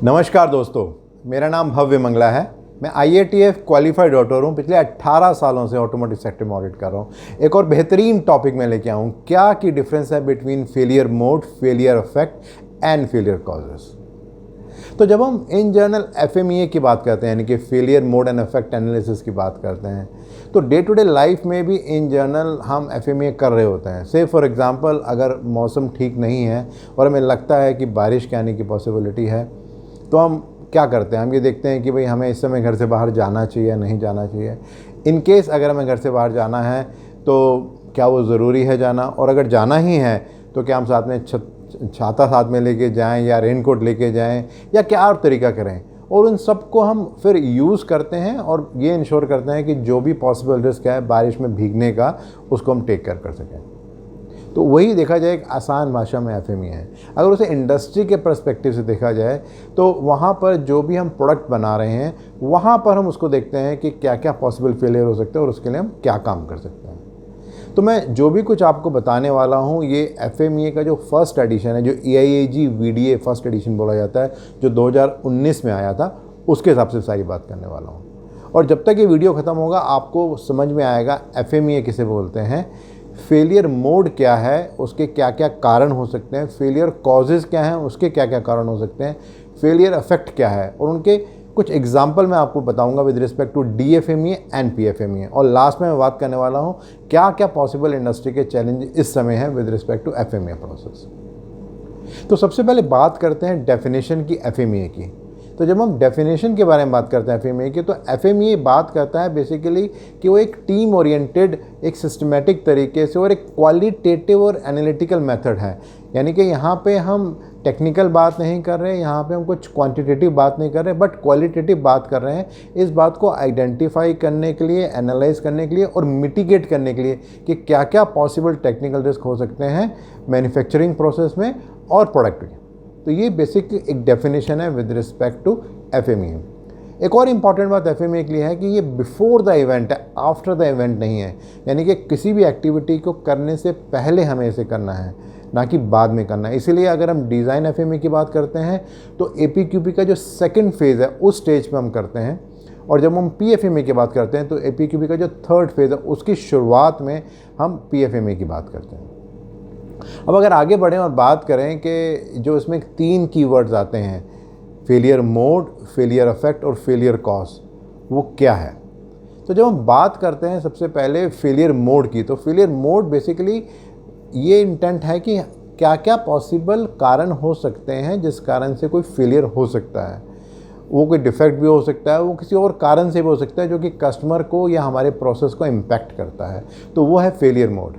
नमस्कार दोस्तों, मेरा नाम भव्य मंगला है। मैं IATF क्वालिफाइड ऑडिटर हूँ। पिछले 18 सालों से ऑटोमोटिव सेक्टर में ऑडिट कर रहा हूँ। एक और बेहतरीन टॉपिक में लेके आऊँ, क्या की डिफरेंस है between failure mode, failure effect and failure causes. तो जब हम इन जनरल FMEA की बात करते हैं, यानी कि failure mode and effect analysis की बात करते हैं, तो डे टू डे लाइफ में भी इन जनरल हम FMEA कर रहे होते हैं। से फॉर एग्जांपल, अगर मौसम ठीक नहीं है और हमें लगता है कि बारिश के आने की पॉसिबिलिटी है, तो हम क्या करते हैं, हम ये देखते हैं कि भाई हमें इस समय घर से बाहर जाना चाहिए या नहीं जाना चाहिए। इन केस अगर हमें घर से बाहर जाना है तो क्या वो ज़रूरी है जाना, और अगर जाना ही है तो क्या हम साथ में छाता साथ में लेके जाएं या रेनकोट लेके जाएं, या क्या और तरीका करें। और उन सब को हम फिर यूज़ करते हैं और ये इंश्योर करते हैं कि जो भी पॉसिबल रिस्क है बारिश में भीगने का, उसको हम टेक कर सकें। तो वही देखा जाए एक आसान भाषा में FMEA है। अगर उसे इंडस्ट्री के पर्सपेक्टिव से देखा जाए तो वहाँ पर जो भी हम प्रोडक्ट बना रहे हैं, वहाँ पर हम उसको देखते हैं कि क्या क्या पॉसिबल फेलियर हो सकते हैं और उसके लिए हम क्या काम कर सकते हैं। तो मैं जो भी कुछ आपको बताने वाला हूँ, ये FMEA का जो फर्स्ट एडिशन है, जो EIAG VDA फर्स्ट एडिशन बोला जाता है, जो 2019 में आया था, उसके हिसाब से सारी बात करने वाला हूँ। और जब तक ये वीडियो ख़त्म होगा आपको समझ में आएगा FMEA किसे बोलते हैं, फेलियर मोड क्या है, उसके क्या क्या कारण हो सकते हैं, फेलियर कॉजेज़ क्या हैं, उसके क्या क्या कारण हो सकते हैं, फेलियर इफेक्ट क्या है, और उनके कुछ एग्जांपल मैं आपको बताऊंगा with respect to DFMEA and PFMEA। और लास्ट में मैं बात करने वाला हूं क्या क्या पॉसिबल इंडस्ट्री के चैलेंज इस समय हैं with respect to FMEA process. तो सबसे पहले बात करते हैं डेफिनेशन की FMEA की। तो जब हम डेफिनेशन के बारे में बात करते हैं FMEA की, तो FMEA बात करता है बेसिकली कि वो एक टीम ओरिएंटेड, एक सिस्टमेटिक तरीके से और एक क्वालिटेटिव और एनालिटिकल मेथड है। यानी कि यहाँ पे हम टेक्निकल बात नहीं कर रहे हैं, यहाँ पे हम कुछ क्वांटिटेटिव बात नहीं कर रहे, बट क्वालिटेटिव बात कर रहे हैं। इस बात को आइडेंटिफाई करने के लिए, एनालाइज करने के लिए और मिटिगेट करने के लिए कि क्या क्या पॉसिबल टेक्निकल रिस्क हो सकते हैं मैन्युफैक्चरिंग प्रोसेस में और प्रोडक्ट में। तो ये बेसिक एक डेफिनेशन है विद रिस्पेक्ट टू FMEA। एक और इम्पॉर्टेंट बात FMEA के लिए है कि ये बिफोर द इवेंट है, आफ्टर द इवेंट नहीं है। यानी कि किसी भी एक्टिविटी को करने से पहले हमें इसे करना है, ना कि बाद में करना है। इसीलिए अगर हम डिज़ाइन FMEA की बात करते हैं तो APQP का जो सेकेंड फेज़ है उस स्टेज पर हम करते हैं, और जब हम PFMEA की बात करते हैं तो APQP का जो थर्ड फेज़ है उसकी शुरुआत में हम PFMEA की बात करते हैं। अब अगर आगे बढ़ें और बात करें कि जो इसमें 3 कीवर्ड्स आते हैं, फेलियर मोड, फेलियर इफेक्ट और फेलियर कॉज, वो क्या है। तो जब हम बात करते हैं सबसे पहले फेलियर मोड की, तो फेलियर मोड बेसिकली ये इंटेंट है कि क्या क्या पॉसिबल कारण हो सकते हैं जिस कारण से कोई फेलियर हो सकता है। वो कोई डिफेक्ट भी हो सकता है, वो किसी और कारण से भी हो सकता है जो कि कस्टमर को या हमारे प्रोसेस को इम्पैक्ट करता है। तो वो है फेलियर मोड।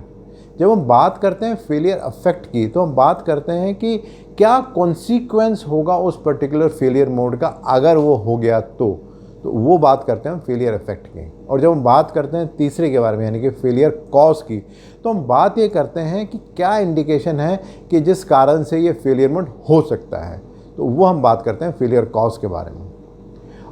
जब हम बात करते हैं फेलियर इफेक्ट की, तो हम बात करते हैं कि क्या कॉन्सिक्वेंस होगा उस पर्टिकुलर फेलियर मोड का अगर वो हो गया तो वो बात करते हैं हम फेलियर इफेक्ट की। और जब हम बात करते हैं तीसरे के बारे में, यानी कि फेलियर कॉज की, तो हम बात ये करते हैं कि क्या इंडिकेशन है कि जिस कारण से ये फेलियर मोड हो सकता है, तो वो हम बात करते हैं फेलियर कॉज के बारे में।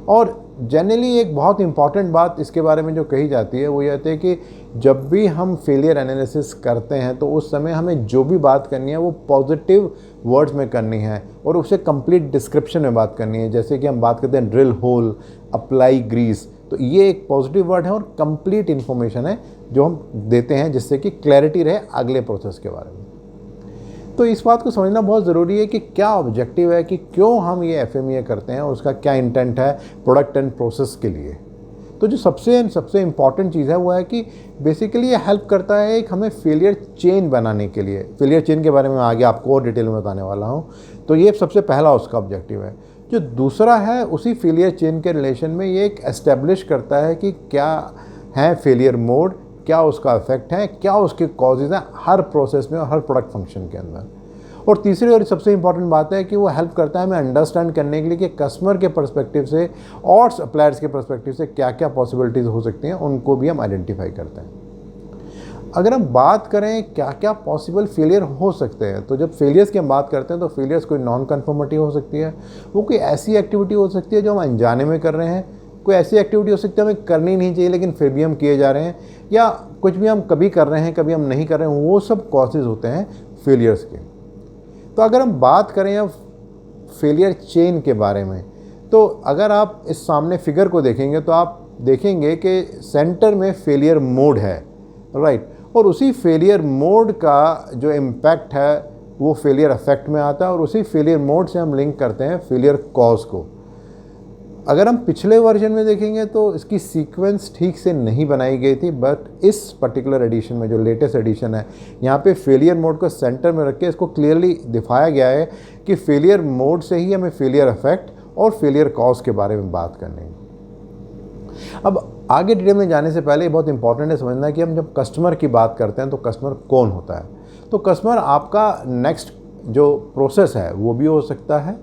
और जनरली एक बहुत इंपॉर्टेंट बात इसके बारे में जो कही जाती है वो ये होती है कि जब भी हम फेलियर एनालिसिस करते हैं तो उस समय हमें जो भी बात करनी है वो पॉजिटिव वर्ड्स में करनी है और उसे कंप्लीट डिस्क्रिप्शन में बात करनी है। जैसे कि हम बात करते हैं ड्रिल होल, अप्लाई ग्रीस, तो ये एक पॉजिटिव वर्ड है और कंप्लीट इन्फॉर्मेशन है जो हम देते हैं जिससे कि क्लैरिटी रहे अगले प्रोसेस के बारे में। तो इस बात को समझना बहुत ज़रूरी है कि क्या ऑब्जेक्टिव है, कि क्यों हम ये FMEA करते हैं और उसका क्या इंटेंट है प्रोडक्ट एंड प्रोसेस के लिए। तो जो सबसे इम्पॉर्टेंट चीज़ है वो है कि बेसिकली ये हेल्प करता है एक हमें फेलियर चेन बनाने के लिए। फेलियर चेन के बारे में आगे आपको और डिटेल में बताने वाला हूँ। तो ये सबसे पहला उसका ऑब्जेक्टिव है। जो दूसरा है, उसी फेलियर चेन के रिलेशन में ये एक एस्टेब्लिश करता है कि क्या है फेलियर मोड, क्या उसका इफेक्ट है, क्या उसके कॉजेज़ हैं हर प्रोसेस में और हर प्रोडक्ट फंक्शन के अंदर। और तीसरी और सबसे इंपॉर्टेंट बात है कि वो हेल्प करता है हमें अंडरस्टैंड करने के लिए कि कस्टमर के पर्सपेक्टिव से और सप्लायर्स के पर्सपेक्टिव से क्या क्या पॉसिबिलिटीज़ हो सकती हैं, उनको भी हम आइडेंटिफाई करते हैं। अगर हम बात करें क्या क्या पॉसिबल फेलियर हो सकते हैं, तो जब फेलियर्स की हम बात करते हैं तो फेलियर्स कोई नॉन कन्फर्मिटी हो सकती है, वो कोई ऐसी एक्टिविटी हो सकती है जो हम अनजाने में कर रहे हैं, कोई ऐसी एक्टिविटी हो सकती है हमें करनी नहीं चाहिए लेकिन फिर भी हम किए जा रहे हैं, या कुछ भी हम कभी कर रहे हैं कभी हम नहीं कर रहे हैं। वो सब कॉजेज़ होते हैं फेलियर्स के। तो अगर हम बात करें अब फेलियर चेन के बारे में। तो अगर आप इस सामने फिगर को देखेंगे तो आप देखेंगे कि सेंटर में फेलियर मोड है, राइट, और उसी फेलियर मोड का जो इम्पैक्ट है वो फेलियर अफेक्ट में आता है, और उसी फेलियर मोड से हम लिंक करते हैं फेलियर कॉज को। अगर हम पिछले वर्जन में देखेंगे तो इसकी सीक्वेंस ठीक से नहीं बनाई गई थी, बट इस पर्टिकुलर एडिशन में जो लेटेस्ट एडिशन है, यहाँ पे फेलियर मोड को सेंटर में रख के इसको क्लियरली दिखाया गया है कि फेलियर मोड से ही हमें फेलियर अफेक्ट और फेलियर कॉज के बारे में बात करनी है। अब आगे डिटेल में जाने से पहले बहुत इंपॉर्टेंट है समझना कि हम जब कस्टमर की बात करते हैं तो कस्टमर कौन होता है। तो कस्टमर आपका नेक्स्ट जो प्रोसेस है वो भी हो सकता है,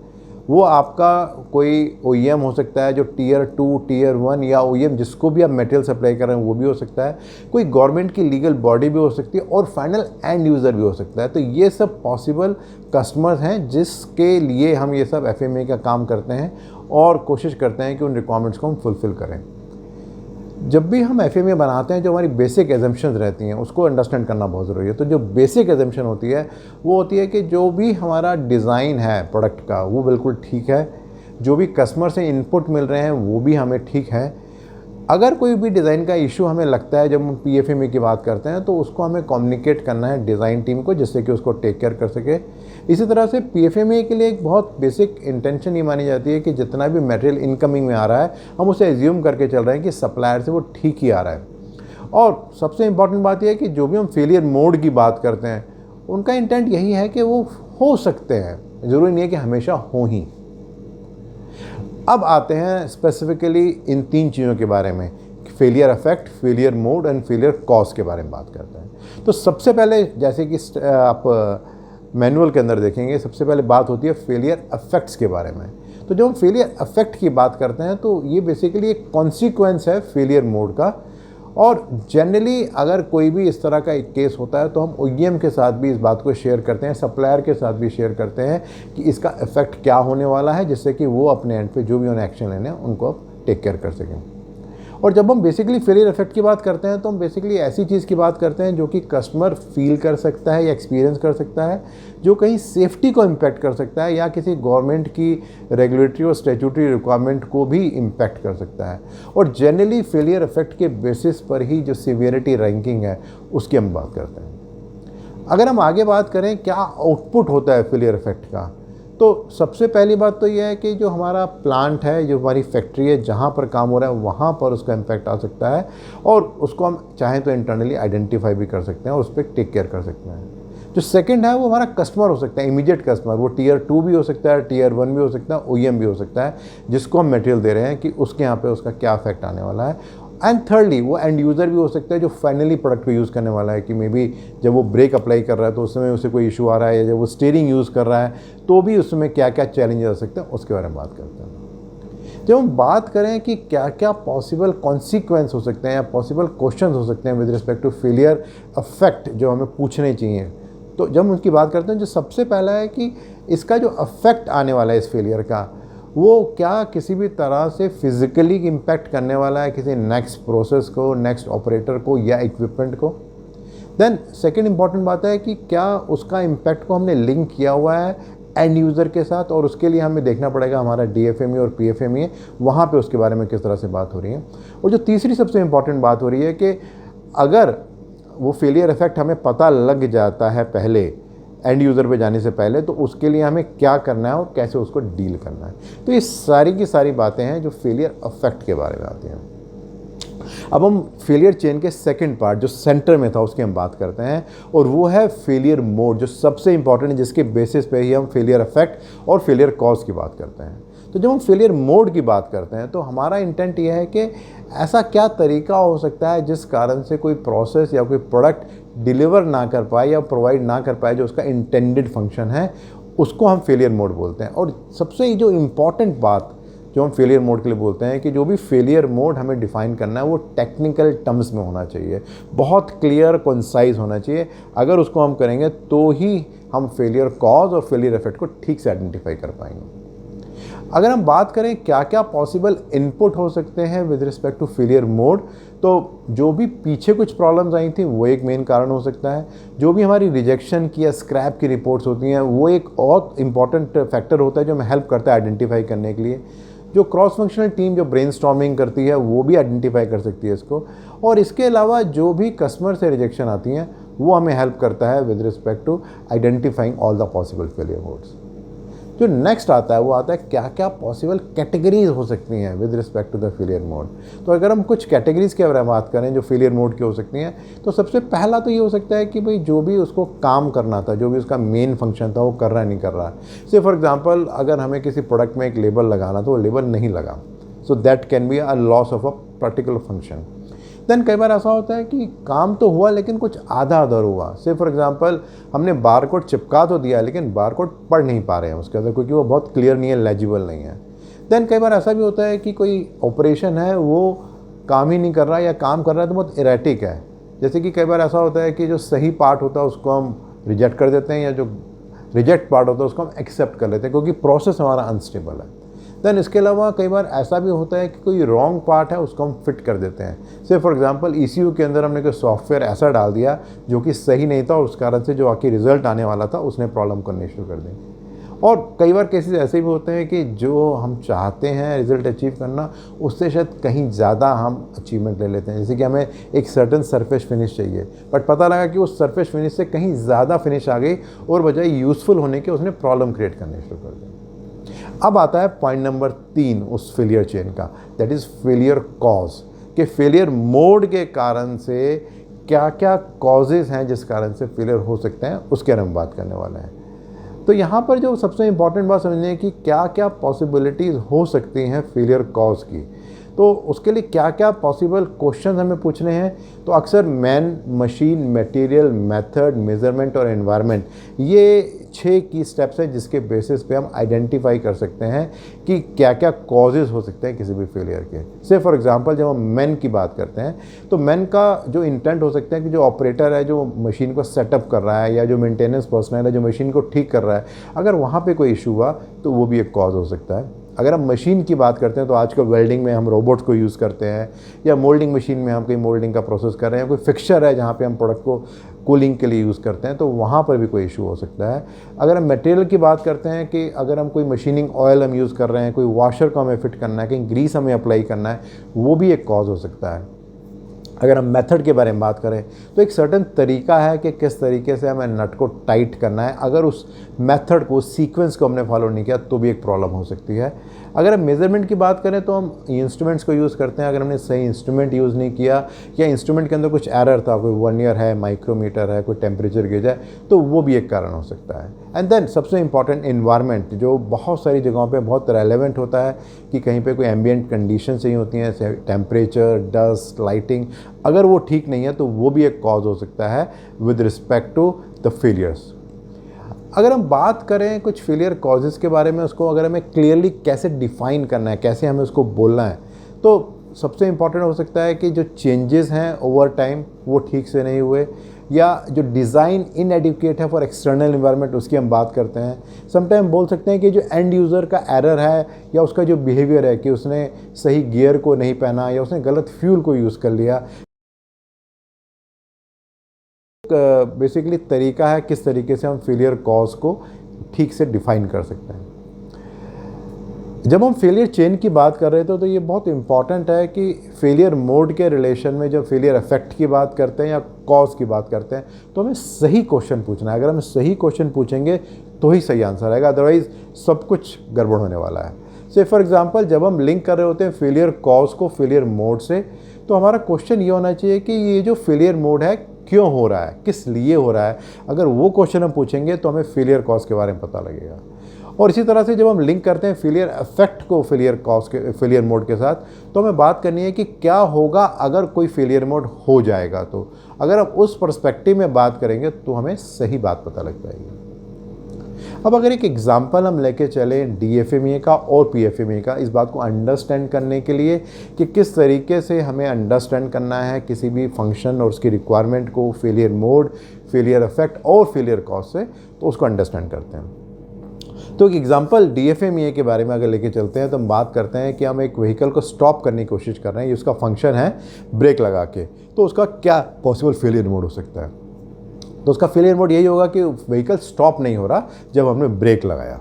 वो आपका कोई OEM हो सकता है जो टियर 2, टियर 1 या OEM जिसको भी आप मटेरियल सप्लाई कर रहे हैं वो भी हो सकता है, कोई गवर्नमेंट की लीगल बॉडी भी हो सकती है, और फाइनल एंड यूज़र भी हो सकता है। तो ये सब पॉसिबल कस्टमर्स हैं जिसके लिए हम ये सब FMEA का काम करते हैं और कोशिश करते हैं कि उन रिक्वायरमेंट्स को हम फुलफ़िल करें। जब भी हम FMEA बनाते हैं जो हमारी बेसिक एजम्पशंस रहती हैं उसको अंडरस्टैंड करना बहुत ज़रूरी है। तो जो बेसिक एजम्पशन होती है वो होती है कि जो भी हमारा डिज़ाइन है प्रोडक्ट का वो बिल्कुल ठीक है, जो भी कस्टमर से इनपुट मिल रहे हैं वो भी हमें ठीक है। अगर कोई भी डिज़ाइन का इशू हमें लगता है जब हम PFMEA की बात करते हैं तो उसको हमें कम्युनिकेट करना है डिज़ाइन टीम को, जिससे कि उसको टेक केयर कर सके। इसी तरह से PFMEA के लिए एक बहुत बेसिक इंटेंशन ये मानी जाती है कि जितना भी मटेरियल इनकमिंग में आ रहा है हम उसे एज्यूम करके चल रहे हैं कि सप्लायर से वो ठीक ही आ रहा है। और सबसे इम्पॉर्टेंट बात यह है कि जो भी हम फेलियर मोड की बात करते हैं उनका इंटेंट यही है कि वो हो सकते हैं, ज़रूरी नहीं है कि हमेशा हो ही। अब आते हैं स्पेसिफिकली इन 3 चीज़ों के बारे में, failure affect, failure mode and failure cause के बारे में बात करते हैं। तो सबसे पहले जैसे कि आप मैनुअल के अंदर देखेंगे सबसे पहले बात होती है फेलियर अफेक्ट्स के बारे में। तो जब हम फेलियर अफेक्ट की बात करते हैं तो ये बेसिकली एक कॉन्सिक्वेंस है फेलियर मोड का, और जनरली अगर कोई भी इस तरह का एक केस होता है तो हम OEM के साथ भी इस बात को शेयर करते हैं, सप्लायर के साथ भी शेयर करते हैं कि इसका इफ़ेक्ट क्या होने वाला है, जिससे कि वो अपने एंड पे जो भी उन्हें एक्शन लेने हैं उनको अब टेक केयर कर सकें। और जब हम बेसिकली फेलियर इफेक्ट की बात करते हैं तो हम बेसिकली ऐसी चीज़ की बात करते हैं जो कि कस्टमर फील कर सकता है या एक्सपीरियंस कर सकता है, जो कहीं सेफ्टी को इम्पैक्ट कर सकता है या किसी गवर्नमेंट की रेगुलेटरी और स्टैट्यूटरी रिक्वायरमेंट को भी इम्पैक्ट कर सकता है। और जनरली फेलियर इफेक्ट के बेसिस पर ही जो सीवियरिटी रैंकिंग है उसकी हम बात करते हैं। अगर हम आगे बात करें क्या आउटपुट होता है फेलियर इफेक्ट का, तो सबसे पहली बात तो यह है कि जो हमारा प्लांट है, जो हमारी फैक्ट्री है, जहाँ पर काम हो रहा है वहाँ पर उसका इम्पैक्ट आ सकता है, और उसको हम चाहें तो इंटरनली आइडेंटिफाई भी कर सकते हैं और उस पर टेक केयर कर सकते हैं। जो सेकंड है वो हमारा कस्टमर हो सकता है, इमीडिएट कस्टमर, वो टियर 2 भी हो सकता है, टियर 1 भी हो सकता है, OEM भी हो सकता है, जिसको हम मटेरियल दे रहे हैं कि उसके यहाँ पे उसका क्या इफेक्ट आने वाला है। एंड थर्डली वो एंड यूज़र भी हो सकता है जो फाइनली प्रोडक्ट को यूज़ करने वाला है, कि मे बी जब वो ब्रेक अप्लाई कर रहा है तो उस समय उसे कोई इशू आ रहा है, या जब वो स्टीयरिंग यूज़ कर रहा है तो भी उसमें क्या क्या चैलेंज आ सकते हैं उसके बारे में बात करते हैं। जब हम बात करें कि क्या क्या पॉसिबल कॉन्सिक्वेंस हो सकते हैं या पॉसिबल क्वेश्चन हो सकते हैं with respect to failure effect जो हमें पूछने चाहिए, तो जब हम उनकी बात करते हैं जो सबसे पहला है कि इसका जो अफेक्ट आने वाला है इस फेलियर का, वो क्या किसी भी तरह से फिज़िकली इम्पैक्ट करने वाला है किसी नेक्स्ट प्रोसेस को, नेक्स्ट ऑपरेटर को या इक्विपमेंट को। देन सेकंड इंपॉर्टेंट बात है कि क्या उसका इम्पैक्ट को हमने लिंक किया हुआ है एंड यूज़र के साथ, और उसके लिए हमें देखना पड़ेगा हमारा DFME और PFME वहाँ पे उसके बारे में किस तरह से बात हो रही है। और जो तीसरी सबसे इम्पॉर्टेंट बात हो रही है कि अगर वो फेलियर इफेक्ट हमें पता लग जाता है पहले एंड यूज़र पे जाने से पहले, तो उसके लिए हमें क्या करना है और कैसे उसको डील करना है। तो ये सारी की सारी बातें हैं जो फेलियर अफेक्ट के बारे में आती हैं। अब हम फेलियर चेन के सेकंड पार्ट जो सेंटर में था उसकी हम बात करते हैं, और वो है फेलियर मोड, जो सबसे इंपॉर्टेंट है, जिसके बेसिस पे ही हम फेलियर अफेक्ट और फेलियर कॉज की बात करते हैं। तो जब हम फेलियर मोड की बात करते हैं तो हमारा इंटेंट ये है कि ऐसा क्या तरीका हो सकता है जिस कारण से कोई प्रोसेस या कोई प्रोडक्ट डिलीवर ना कर पाए या प्रोवाइड ना कर पाए जो उसका इंटेंडेड फंक्शन है, उसको हम फेलियर मोड बोलते हैं। और सबसे जो इम्पॉर्टेंट बात जो हम फेलियर मोड के लिए बोलते हैं कि जो भी फेलियर मोड हमें डिफ़ाइन करना है वो टेक्निकल टर्म्स में होना चाहिए, बहुत क्लियर कंसाइज होना चाहिए। अगर उसको हम करेंगे तो ही हम फेलियर कॉज और फेलियर इफेक्ट को ठीक से आइडेंटिफाई कर पाएंगे। अगर हम बात करें क्या क्या पॉसिबल इनपुट हो सकते हैं with respect to failure mode, तो जो भी पीछे कुछ प्रॉब्लम्स आई थी वो एक मेन कारण हो सकता है। जो भी हमारी रिजेक्शन की या स्क्रैप की रिपोर्ट्स होती हैं वो एक और इम्पॉर्टेंट फैक्टर होता है जो हमें हेल्प करता है आइडेंटिफाई करने के लिए। जो क्रॉस फंक्शनल टीम जो ब्रेनस्टॉर्मिंग करती है वो भी आइडेंटिफाई कर सकती है इसको। और इसके अलावा जो भी कस्टमर से रिजेक्शन आती हैं वो हमें हेल्प करता है with respect to identifying all the possible failure modes. जो नेक्स्ट आता है वो आता है क्या क्या पॉसिबल कैटेगरीज हो सकती हैं with respect to the failure mode. तो अगर हम कुछ कैटेगरीज के बारे में बात करें जो फेलियर मोड की हो सकती हैं, तो सबसे पहला तो ये हो सकता है कि भाई जो भी उसको काम करना था, जो भी उसका मेन फंक्शन था वो कर रहा है नहीं कर रहा है। से फॉर एग्जांपल अगर हमें किसी प्रोडक्ट में एक लेबल लगाना तो वो लेबल नहीं लगा, so that can be a loss of a particular function. Then कई बार ऐसा होता है कि काम तो हुआ लेकिन कुछ आधा अधर हुआ। से फॉर एग्जांपल हमने बार कोड चिपका तो दिया लेकिन बार कोड पढ़ नहीं पा रहे हैं उसके अंदर क्योंकि वो बहुत क्लियर नहीं है, लेजिबल नहीं है। देन कई बार ऐसा भी होता है कि कोई ऑपरेशन है वो काम ही नहीं कर रहा या काम कर रहा है तो बहुत इरेटिक है। जैसे कि कई बार ऐसा होता है कि जो सही पार्ट होता है उसको हम रिजेक्ट कर देते हैं या जो रिजेक्ट पार्ट होता है उसको हम एक्सेप्ट कर लेते हैं क्योंकि प्रोसेस हमारा अनस्टेबल है। देन इसके अलावा कई बार ऐसा भी होता है कि कोई रॉन्ग पार्ट है उसको हम फिट कर देते हैं। से फॉर एग्जांपल ECU के अंदर हमने कोई सॉफ्टवेयर ऐसा डाल दिया जो कि सही नहीं था और उस कारण से जो आखिर रिजल्ट आने वाला था उसने प्रॉब्लम करनी शुरू कर दी। और कई बार केसेस ऐसे भी होते हैं कि जो हम चाहते हैं रिजल्ट अचीव करना उससे शायद कहीं ज़्यादा हम अचीवमेंट ले लेते हैं। जैसे कि हमें एक सर्टन सरफेस फिनिश चाहिए बट पता लगा कि उस सरफेस फिनिश से कहीं ज़्यादा फिनिश आ गई और बजाय यूज़फुल होने के उसने प्रॉब्लम क्रिएट करने शुरू कर दी। अब आता है पॉइंट नंबर 3 उस फेलियर चेन का, दैट इज़ फेलियर कॉज। कि फेलियर मोड के कारण से क्या क्या कॉजेज़ हैं जिस कारण से फेलियर हो सकते हैं उसके बारे में बात करने वाले हैं। तो यहाँ पर जो सबसे इम्पॉर्टेंट बात समझनी है कि क्या क्या पॉसिबिलिटीज़ हो सकती हैं फेलियर कॉज की। तो उसके लिए क्या क्या पॉसिबल क्वेश्चन हमें पूछने हैं। तो अक्सर man, machine, material, method, measurement और एनवायरनमेंट, ये 6 की स्टेप्स हैं जिसके बेसिस पे हम आइडेंटिफाई कर सकते हैं कि क्या क्या कॉजेज़ हो सकते हैं किसी भी फेलियर के। से फॉर एग्जांपल जब हम मैन की बात करते हैं तो मैन का जो इंटेंट हो सकता है कि जो ऑपरेटर है जो मशीन को सेटअप कर रहा है या जो मेंटेनेंस पर्सनल है जो मशीन को ठीक कर रहा है, अगर वहाँ पे कोई इशू हुआ तो वो भी एक कॉज हो सकता है। अगर हम मशीन की बात करते हैं तो आजकल वेल्डिंग में हम रोबोट्स को यूज़ करते हैं या मोल्डिंग मशीन में हम कोई मोल्डिंग का प्रोसेस कर रहे हैं, कोई फिक्सचर है जहाँ पे हम प्रोडक्ट को कूलिंग के लिए यूज़ करते हैं तो वहाँ पर भी कोई इशू हो सकता है। अगर हम मटेरियल की बात करते हैं कि अगर हम कोई मशीनिंग ऑयल हम यूज़ कर रहे हैं, कोई वॉशर को हमें फिट करना है, कहीं ग्रीस हमें अप्लाई करना है, वो भी एक कॉज हो सकता है। अगर हम मेथड के बारे में बात करें तो एक सर्टेन तरीका है कि किस तरीके से हमें नट को टाइट करना है, अगर उस मेथड को, सीक्वेंस को हमने फॉलो नहीं किया तो भी एक प्रॉब्लम हो सकती है। अगर हम मेज़रमेंट की बात करें तो हम इंस्ट्रूमेंट्स को यूज़ करते हैं, अगर हमने सही इंस्ट्रूमेंट यूज़ नहीं किया या इंस्ट्रूमेंट के अंदर कुछ एरर था, कोई वर्नियर है, माइक्रोमीटर है, कोई टेम्परेचर गेज है, तो वो भी एक कारण हो सकता है। एंड देन सबसे इंपॉर्टेंट एनवायरनमेंट, जो बहुत सारी जगहों पे बहुत रेलेवेंट होता है कि कहीं पे कोई एम्बिएंट कंडीशन सही होती हैं, जैसे टेम्परेचर, डस्ट, लाइटिंग, अगर वो ठीक नहीं है तो वो भी एक कॉज हो सकता है with respect to the failures. अगर हम बात करें कुछ फेलियर कॉजेज़ के बारे में, उसको अगर हमें क्लियरली कैसे डिफ़ाइन करना है, कैसे हमें उसको बोलना है, तो सबसे इम्पॉर्टेंट हो सकता है कि जो चेंजेस हैं ओवर टाइम वो ठीक से नहीं हुए, या जो डिज़ाइन इनएडिक्वेट है फॉर एक्सटर्नल इन्वायरमेंट उसकी हम बात करते हैं। समटाइम बोल सकते हैं कि जो एंड यूज़र का एरर है या उसका जो बिहेवियर है कि उसने सही गियर को नहीं पहना या उसने गलत फ्यूल को यूज़ कर लिया। बेसिकली तरीका है किस तरीके से हम फेलियर कॉज को ठीक से डिफाइन कर सकते हैं। जब हम फेलियर चेन की बात कर रहे थे तो ये बहुत इंपॉर्टेंट है कि फेलियर मोड के रिलेशन में जब फेलियर इफेक्ट की बात करते हैं या कॉज की बात करते हैं तो हमें सही क्वेश्चन पूछना है। अगर हम सही क्वेश्चन पूछेंगे तो ही सही आंसर आएगा, अदरवाइज सब कुछ गड़बड़ होने वाला है। से फॉर एग्जांपल जब हम लिंक कर रहे होते हैं फेलियर कॉज को फेलियर मोड से, तो हमारा क्वेश्चन ये होना चाहिए कि ये जो फेलियर मोड है क्यों हो रहा है, किस लिए हो रहा है। अगर वो क्वेश्चन हम पूछेंगे तो हमें फेलियर कॉज के बारे में पता लगेगा। और इसी तरह से जब हम लिंक करते हैं फेलियर इफेक्ट को फेलियर कॉज के, फेलियर मोड के साथ, तो हमें बात करनी है कि क्या होगा अगर कोई फेलियर मोड हो जाएगा। तो अगर हम उस पर्सपेक्टिव में बात करेंगे तो हमें सही बात पता लग पाएगी। अब अगर एक एग्जांपल हम लेके चलें DFMEA का और PFMEA का, इस बात को अंडरस्टैंड करने के लिए कि किस तरीके से हमें अंडरस्टैंड करना है किसी भी फंक्शन और उसकी रिक्वायरमेंट को, फेलियर मोड, फेलियर इफेक्ट और फेलियर कॉज से, तो उसको अंडरस्टैंड करते हैं। तो एक एग्जांपल DFMEA के बारे में अगर लेके चलते हैं तो हम बात करते हैं कि हम एक व्हीकल को स्टॉप करने की कोशिश कर रहे हैं, ये उसका फंक्शन है ब्रेक लगा के, तो उसका क्या पॉसिबल फेलियर मोड हो सकता है। तो उसका फेलियर मोड यही होगा कि व्हीकल स्टॉप नहीं हो रहा जब हमने ब्रेक लगाया।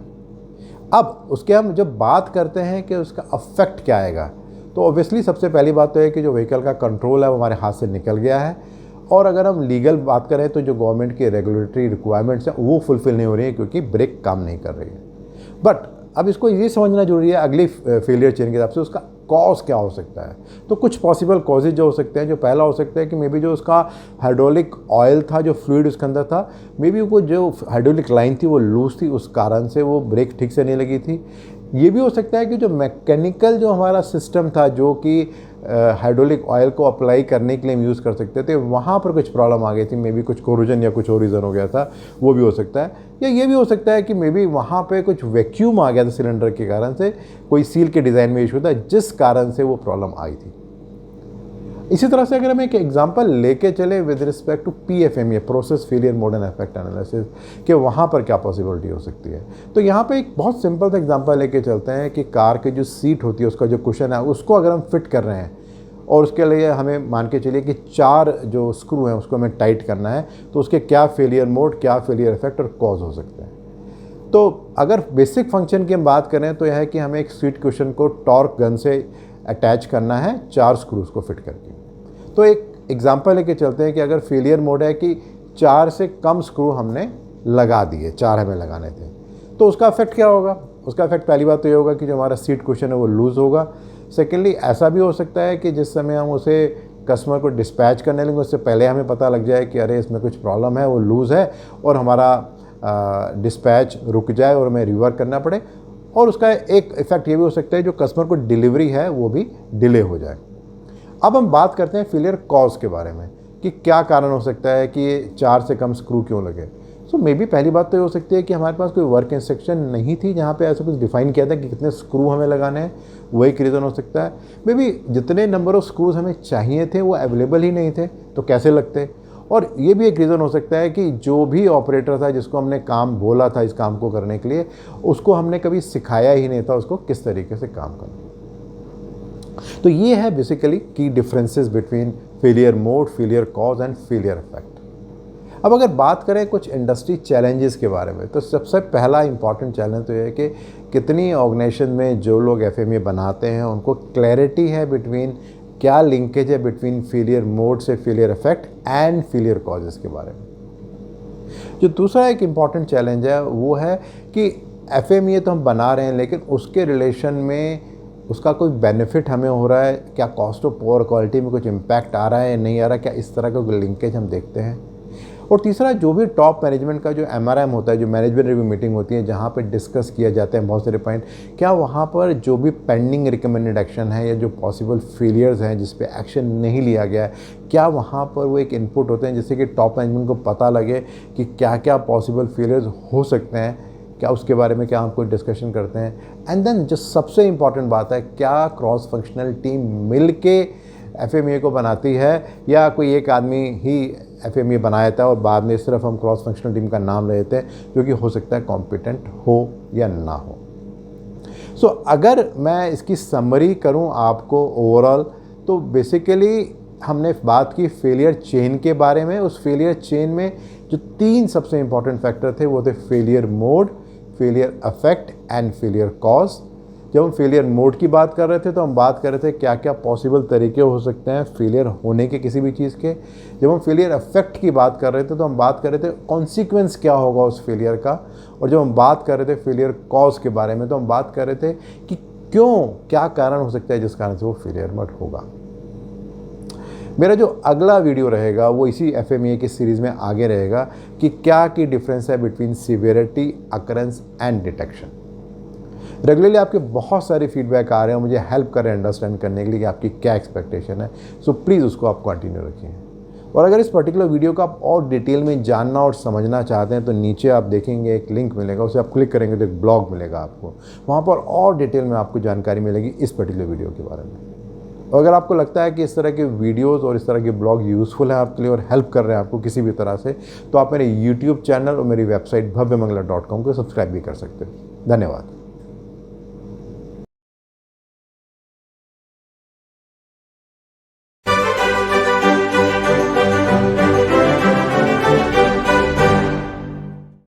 अब उसके हम जब बात करते हैं कि उसका अफेक्ट क्या आएगा, तो ऑब्वियसली सबसे पहली बात तो है कि जो व्हीकल का कंट्रोल है वो हमारे हाथ से निकल गया है, और अगर हम लीगल बात करें तो जो गवर्नमेंट की रेगुलेटरी रिक्वायरमेंट्स हैं वो फुलफिल नहीं हो रही है क्योंकि ब्रेक काम नहीं कर रही है। बट अब इसको ये समझना जरूरी है अगली फेलियर चेन के हिसाब से उसका कॉज क्या हो सकता है। तो कुछ पॉसिबल कॉजेज जो हो सकते हैं, जो पहला हो सकता है कि मे बी जो उसका हाइड्रोलिक ऑयल था, जो फ्लूइड उसके अंदर था, मे बी वो जो हाइड्रोलिक लाइन थी वो लूज थी, उस कारण से वो ब्रेक ठीक से नहीं लगी थी। ये भी हो सकता है कि जो मैकेनिकल जो हमारा सिस्टम था, जो कि हाइड्रोलिक ऑयल को अप्लाई करने के लिए हम यूज़ कर सकते थे, वहाँ पर कुछ प्रॉब्लम आ गई थी, मे बी कुछ कोरोजन या कुछ और रीज़न हो गया था, वो भी हो सकता है। या ये भी हो सकता है कि मे बी वहाँ पे कुछ वैक्यूम आ गया था सिलेंडर के कारण से, कोई सील के डिज़ाइन में इशू था जिस कारण से वो प्रॉब्लम आई थी। इसी तरह से अगर हम एक एग्जांपल लेके चले with respect to PFMEA, process failure mode and effect analysis, कि वहाँ पर क्या पॉसिबिलिटी हो सकती है। तो यहाँ पे एक बहुत सिंपल सा एग्जांपल लेके चलते हैं कि कार की जो सीट होती है, उसका जो कुशन है, उसको अगर हम फिट कर रहे हैं और उसके लिए हमें मान के चलिए कि 4 जो स्क्रू हैं उसको हमें टाइट करना है, तो उसके क्या फेलियर मोड, क्या फेलियर इफेक्ट और कॉज हो सकते हैं। तो अगर बेसिक फंक्शन की हम बात करें तो यह है कि हमें एक सीट कुशन को टॉर्क गन से अटैच करना है 4 स्क्रूज को फिट करके। तो एक एग्जांपल लेके चलते हैं कि अगर फेलियर मोड है कि 4 से कम स्क्रू हमने लगा दिए, 4 हमें लगाने थे, तो उसका इफेक्ट क्या होगा। उसका इफेक्ट पहली बात तो ये होगा कि जो हमारा सीट कुशन है वो लूज़ होगा। सेकेंडली ऐसा भी हो सकता है कि जिस समय हम उसे कस्टमर को डिस्पैच करने लगेंगे उससे पहले हमें पता लग जाए कि अरे इसमें कुछ प्रॉब्लम है, वो लूज़ है, और हमारा डिस्पैच रुक जाए और हमें रिवर्क करना पड़े। और उसका एक इफ़ेक्ट ये भी हो सकता है जो कस्टमर को डिलीवरी है वो भी डिले हो जाए। अब हम बात करते हैं फेलियर कॉज के बारे में कि क्या कारण हो सकता है कि ये 4 से कम स्क्रू क्यों लगे। सो मे बी पहली बात तो ये हो सकती है कि हमारे पास कोई वर्क इंस्ट्रक्शन नहीं थी जहाँ पे ऐसा कुछ डिफाइन किया था कि कितने स्क्रू हमें लगाने हैं, वो एक रीज़न हो सकता है। मे बी जितने नंबर ऑफ़ स्क्रूज हमें चाहिए थे वो अवेलेबल ही नहीं थे, तो कैसे लगते। और ये भी एक रीज़न हो सकता है कि जो भी ऑपरेटर था जिसको हमने काम बोला था इस काम को करने के लिए, उसको हमने कभी सिखाया ही नहीं था उसको किस तरीके से काम करना। तो ये है बेसिकली की differences between failure mode, failure cause and failure effect. अब अगर बात करें कुछ इंडस्ट्री चैलेंजेस के बारे में, तो सबसे पहला इंपॉर्टेंट चैलेंज तो ये है कि कितनी ऑर्गेनाइजेशन में जो लोग FMEA बनाते हैं उनको क्लैरिटी है बिटवीन क्या लिंकेज है बिटवीन फेलियर मोड से failure effect and failure causes के बारे में। जो दूसरा एक इम्पॉर्टेंट चैलेंज है वो है कि FMEA तो हम बना रहे हैं लेकिन उसके रिलेशन में उसका कोई बेनिफिट हमें हो रहा है, क्या कॉस्ट ऑफ पुअर क्वालिटी में कुछ इम्पैक्ट आ रहा है नहीं आ रहा, क्या इस तरह का कोई लिंकेज हम देखते हैं। और तीसरा, जो भी टॉप मैनेजमेंट का जो MRM होता है, जो मैनेजमेंट रिव्यू मीटिंग होती है जहाँ पे डिस्कस किया जाते हैं बहुत सारे पॉइंट, क्या वहाँ पर जो भी पेंडिंग रिकमेंडेड एक्शन है या जो पॉसिबल फेलियर्स हैं जिस पे एक्शन नहीं लिया गया है, क्या वहाँ पर वो एक इनपुट होते हैं जिससे कि टॉप मैनेजमेंट को पता लगे कि क्या क्या पॉसिबल फेलियर्स हो सकते हैं, क्या उसके बारे में क्या हम कोई डिस्कशन करते हैं। एंड देन जो सबसे इम्पॉर्टेंट बात है, क्या क्रॉस फंक्शनल टीम मिल के FMEA को बनाती है या कोई एक आदमी ही FMEA बनाया था और बाद में सिर्फ हम क्रॉस फंक्शनल टीम का नाम ले लेते हैं, जो कि हो सकता है कॉम्पिटेंट हो या ना हो। सो अगर मैं इसकी समरी करूं आपको ओवरऑल, तो बेसिकली हमने बात की फेलियर चेन के बारे में। उस फेलियर चेन में जो 3 सबसे इंपॉर्टेंट फैक्टर थे वो थे failure mode, failure effect and failure cause. जब हम फेलियर मोड की बात कर रहे थे तो हम बात कर रहे थे क्या क्या पॉसिबल तरीके हो सकते हैं फेलियर होने के किसी भी चीज़ के। जब हम फेलियर इफेक्ट की बात कर रहे थे तो हम बात कर रहे थे कॉन्सिक्वेंस क्या होगा उस फेलियर का। और जब हम बात कर रहे थे फेलियर कॉज के बारे में तो हम बात कर रहे थे कि क्यों, क्या कारण हो सकता है जिस कारण से वो फेलियर मत होगा। मेरा जो अगला वीडियो रहेगा वो इसी FMEA की सीरीज़ में आगे रहेगा कि क्या की डिफरेंस है between severity, occurrence and detection. Regularly आपके बहुत सारे फीडबैक आ रहे हैं, मुझे हेल्प कर रहे हैं अंडरस्टैंड करने के लिए कि आपकी क्या एक्सपेक्टेशन है। सो प्लीज़ उसको आप कंटिन्यू रखिए। और अगर इस पर्टिकुलर वीडियो को आप और डिटेल में जानना और समझना चाहते हैं तो नीचे आप देखेंगे एक लिंक मिलेगा, उसे आप क्लिक करेंगे तो एक ब्लॉग मिलेगा आपको, वहाँ पर और डिटेल में आपको जानकारी मिलेगी इस पर्टिकुलर वीडियो के बारे में। और अगर आपको लगता है कि इस तरह के वीडियोस और इस तरह के ब्लॉग यूज़फुल हैं आपके लिए और हेल्प कर रहे हैं आपको किसी भी तरह से, तो आप मेरे YouTube चैनल और मेरी वेबसाइट bhavyamangala.com को सब्सक्राइब भी कर सकते हो। धन्यवाद।